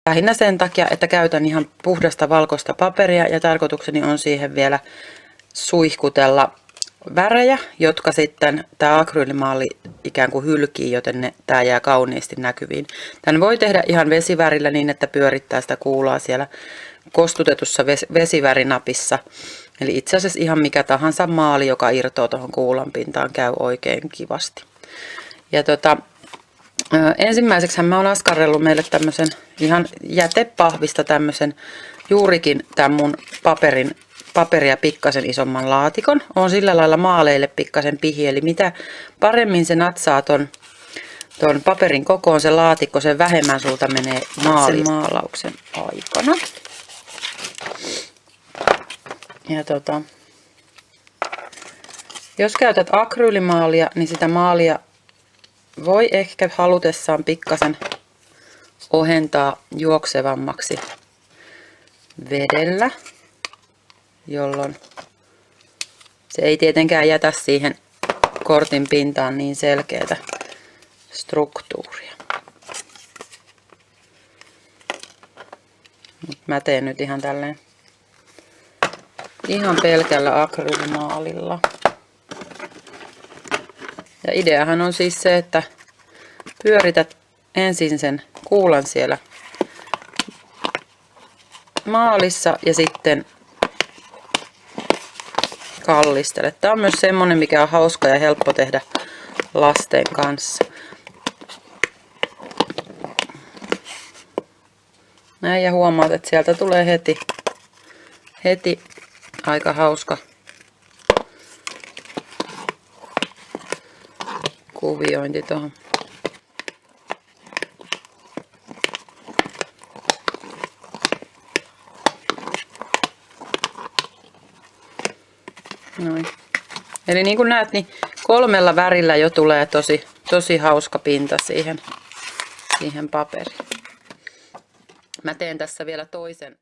lähinnä sen takia, että käytän ihan puhdasta valkoista paperia ja tarkoitukseni on siihen vielä suihkutella värejä, jotka sitten tämä akryylimaali ikään kuin hylkii, joten tämä jää kauniisti näkyviin. Tän voi tehdä ihan vesivärillä niin, että pyörittää sitä kuulaa siellä kostutetussa vesivärinapissa. Eli itse asiassa ihan mikä tahansa maali, joka irtoaa tuohon kuulan pintaan, käy oikein kivasti. Ja ensimmäiseksi mä oon askarrellut meille tämmöisen ihan jätepahvista tämmöisen juurikin tämän mun paperia pikkasen isomman laatikon. On sillä lailla maaleille pikkasen pihi, eli mitä paremmin se natsaa ton paperin kokoon se laatikko, sen vähemmän sulta menee maalauksen aikana. Ja jos käytät akryylimaalia, niin sitä maalia voi ehkä halutessaan pikkasen ohentaa juoksevammaksi vedellä, jolloin se ei tietenkään jätä siihen kortin pintaan niin selkeää struktuuria. Mä teen nyt ihan tälleen ihan pelkällä akryylimaalilla. Ja ideahan on siis se, että pyörität ensin sen kuulan siellä maalissa ja sitten kallistelet. Tämä on myös semmonen, mikä on hauska ja helppo tehdä lasten kanssa. Näin, ja huomaat, että sieltä tulee heti aika hauska kuviointi tuohon. Noin. Eli niin kuin näet, niin 3 värillä jo tulee tosi hauska pinta siihen paperiin. Mä teen tässä vielä toisen.